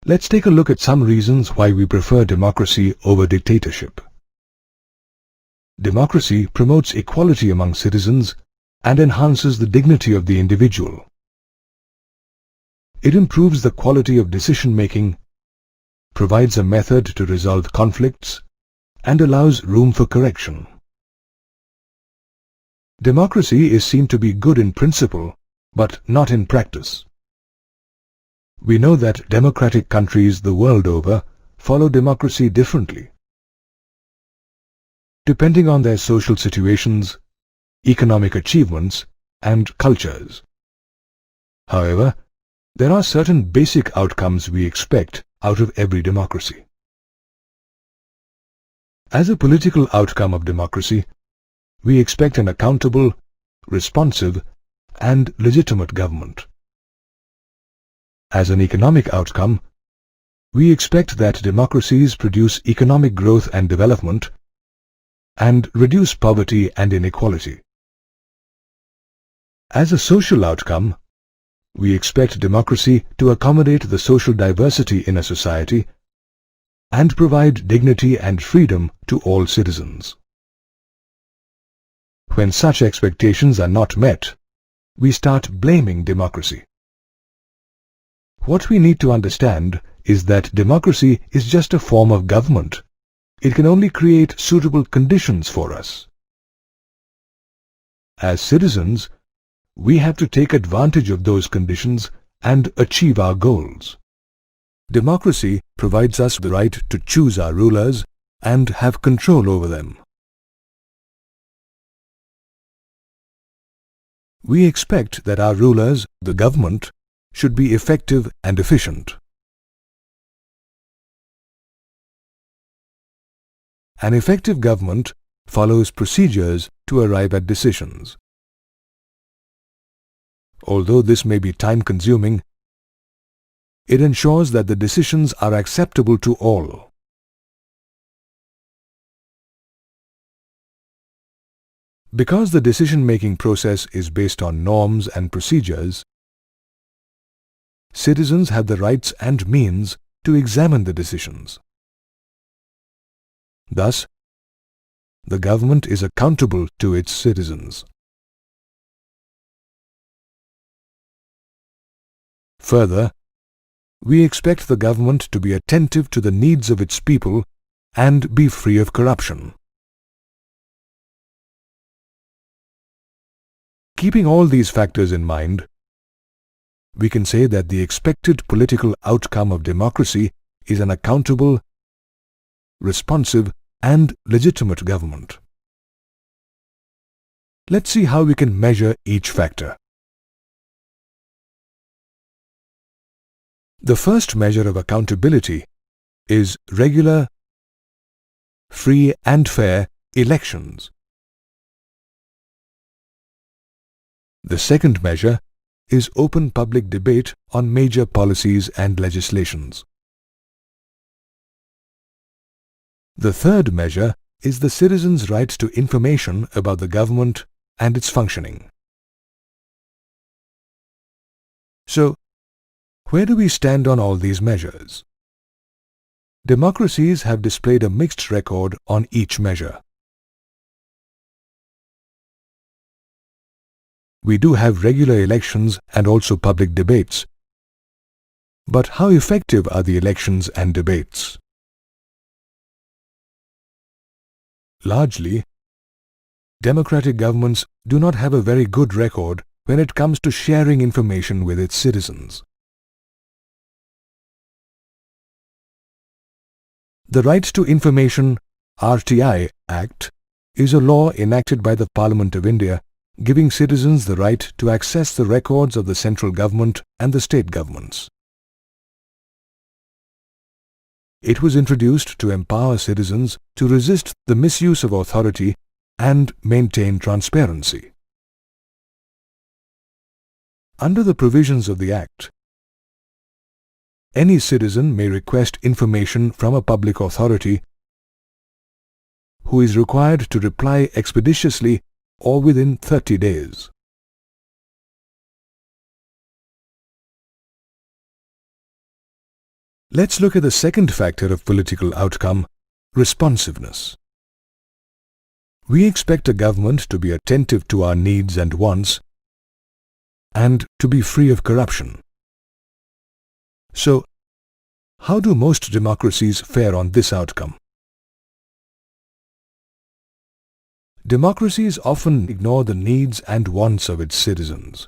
Let's take a look at some reasons why we prefer democracy over dictatorship. Democracy promotes equality among citizens and enhances the dignity of the individual. It improves the quality of decision-making, provides a method to resolve conflicts, and allows room for correction. Democracy is seen to be good in principle, but not in practice. We know that democratic countries the world over follow democracy differently, depending on their social situations, economic achievements, and cultures. However, there are certain basic outcomes we expect out of every democracy. As a political outcome of democracy, we expect an accountable, responsive, and legitimate government. As an economic outcome, we expect that democracies produce economic growth and development and reduce poverty and inequality. As a social outcome, we expect democracy to accommodate the social diversity in a society and provide dignity and freedom to all citizens. When such expectations are not met, we start blaming democracy. What we need to understand is that democracy is just a form of government. It can only create suitable conditions for us. As citizens, we have to take advantage of those conditions and achieve our goals. Democracy provides us the right to choose our rulers and have control over them. We expect that our rulers, the government, should be effective and efficient. An effective government follows procedures to arrive at decisions. Although this may be time-consuming, it ensures that the decisions are acceptable to all. Because the decision-making process is based on norms and procedures, citizens have the rights and means to examine the decisions. Thus, the government is accountable to its citizens. Further, we expect the government to be attentive to the needs of its people and be free of corruption. Keeping all these factors in mind, we can say that the expected political outcome of democracy is an accountable, responsive, and legitimate government. Let's see how we can measure each factor. The first measure of accountability is regular, free and fair elections. The second measure is open public debate on major policies and legislations. The third measure is the citizens' right to information about the government and its functioning. So, where do we stand on all these measures? Democracies have displayed a mixed record on each measure. We do have regular elections and also public debates. But how effective are the elections and debates? Largely, democratic governments do not have a very good record when it comes to sharing information with its citizens. The Right to Information (RTI) Act is a law enacted by the Parliament of India giving citizens the right to access the records of the central government and the state governments. It was introduced to empower citizens to resist the misuse of authority and maintain transparency. Under the provisions of the Act, any citizen may request information from a public authority who is required to reply expeditiously or within 30 days. Let's look at the second factor of political outcome, responsiveness. We expect a government to be attentive to our needs and wants and to be free of corruption. So, how do most democracies fare on this outcome? Democracies often ignore the needs and wants of its citizens.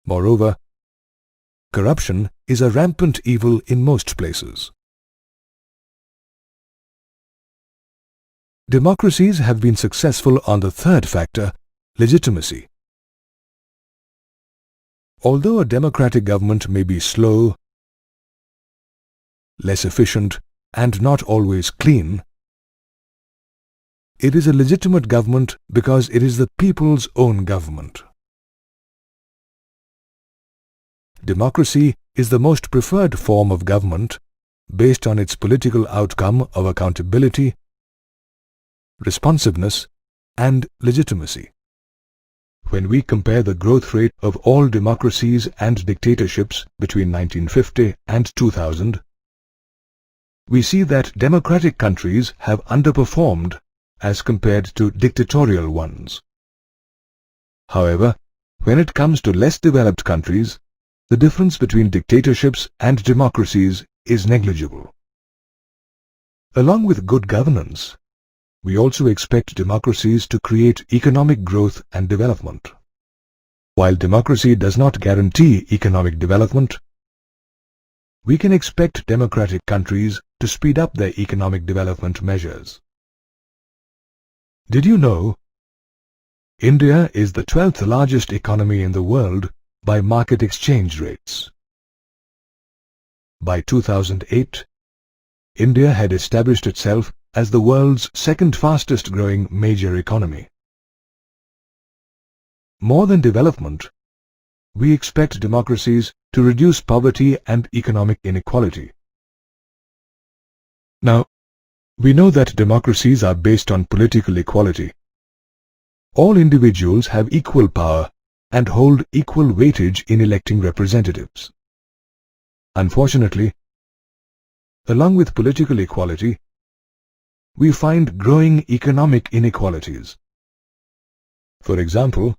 Moreover, corruption is a rampant evil in most places. Democracies have been successful on the third factor, legitimacy. Although a democratic government may be slow, less efficient, and not always clean, it is a legitimate government because it is the people's own government. Democracy is the most preferred form of government based on its political outcome of accountability, responsiveness, and legitimacy. When we compare the growth rate of all democracies and dictatorships between 1950 and 2000, we see that democratic countries have underperformed as compared to dictatorial ones. However, when it comes to less developed countries, the difference between dictatorships and democracies is negligible. Along with good governance, we also expect democracies to create economic growth and development. While democracy does not guarantee economic development, we can expect democratic countries to speed up their economic development measures. Did you know India is the 12th largest economy in the world by market exchange rates? By 2008, India had established itself as the world's second fastest growing major economy. More than development, we expect democracies to reduce poverty and economic inequality. Now, we know that democracies are based on political equality. All individuals have equal power and hold equal weightage in electing representatives. Unfortunately, along with political equality, we find growing economic inequalities. For example,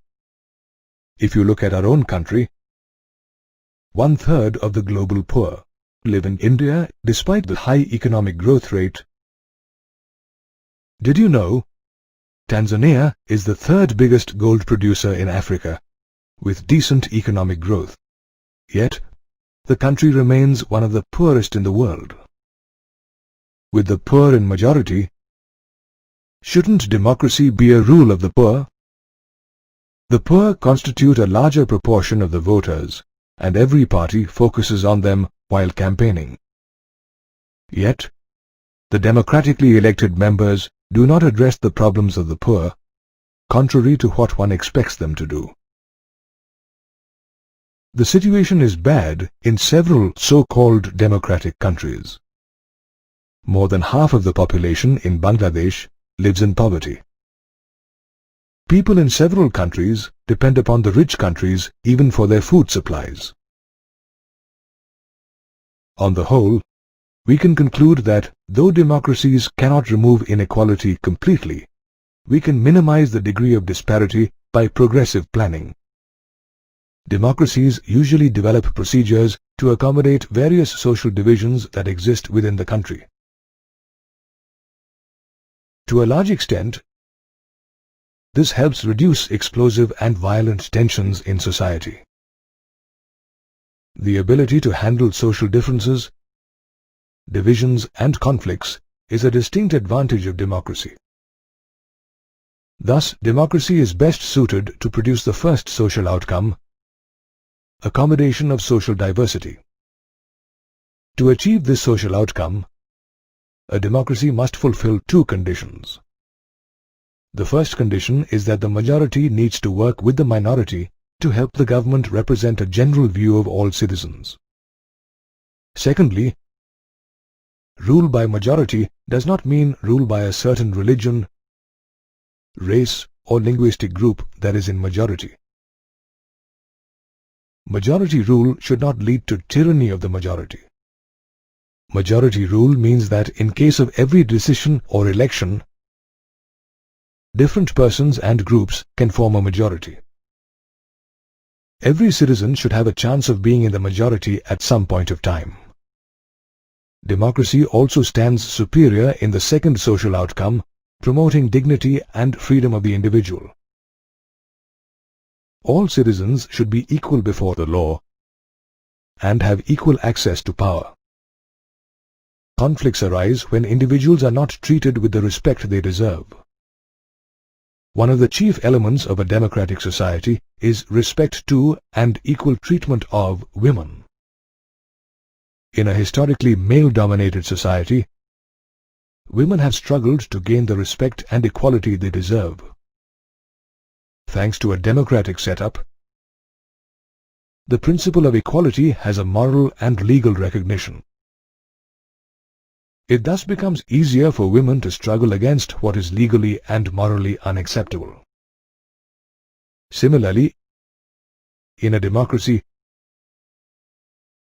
if you look at our own country, 1/3 of the global poor live in India despite the high economic growth rate. Did you know Tanzania is the third biggest gold producer in Africa, with decent economic growth? Yet, the country remains one of the poorest in the world. With the poor in majority, shouldn't democracy be a rule of the poor? The poor constitute a larger proportion of the voters, and every party focuses on them while campaigning. Yet, the democratically elected members do not address the problems of the poor, contrary to what one expects them to do. The situation is bad in several so-called democratic countries. More than half of the population in Bangladesh lives in poverty. People in several countries depend upon the rich countries even for their food supplies. On the whole, we can conclude that though democracies cannot remove inequality completely, we can minimize the degree of disparity by progressive planning. Democracies usually develop procedures to accommodate various social divisions that exist within the country. To a large extent, this helps reduce explosive and violent tensions in society. The ability to handle social differences, divisions, and conflicts is a distinct advantage of democracy. Thus, democracy is best suited to produce the first social outcome, accommodation of social diversity. To achieve this social outcome, a democracy must fulfill two conditions. The first condition is that the majority needs to work with the minority to help the government represent a general view of all citizens. Secondly, rule by majority does not mean rule by a certain religion, race, or linguistic group that is in majority. Majority rule should not lead to tyranny of the majority. Majority rule means that in case of every decision or election, different persons and groups can form a majority. Every citizen should have a chance of being in the majority at some point of time. Democracy also stands superior in the second social outcome, promoting dignity and freedom of the individual. All citizens should be equal before the law and have equal access to power. Conflicts arise when individuals are not treated with the respect they deserve. One of the chief elements of a democratic society is respect to and equal treatment of women. In a historically male-dominated society, women have struggled to gain the respect and equality they deserve. Thanks to a democratic setup, the principle of equality has a moral and legal recognition. It thus becomes easier for women to struggle against what is legally and morally unacceptable. Similarly, in a democracy,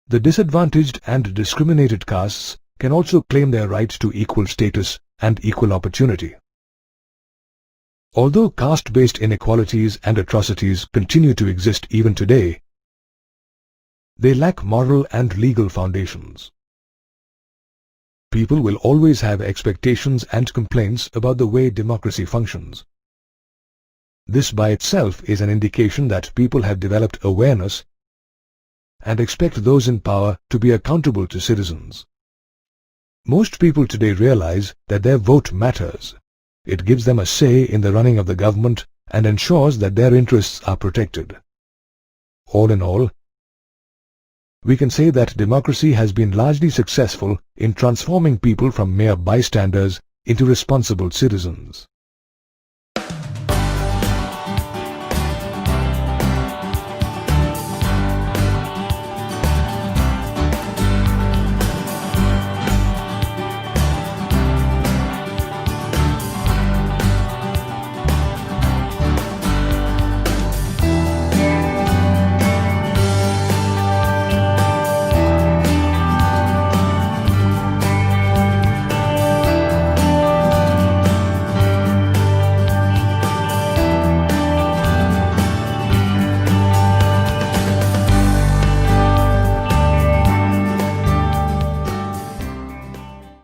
the disadvantaged and discriminated castes can also claim their right to equal status and equal opportunity. Although caste-based inequalities and atrocities continue to exist even today, they lack moral and legal foundations. People will always have expectations and complaints about the way democracy functions. This by itself is an indication that people have developed awareness and expect those in power to be accountable to citizens. Most people today realize that their vote matters. It gives them a say in the running of the government and ensures that their interests are protected. All in all, we can say that democracy has been largely successful in transforming people from mere bystanders into responsible citizens.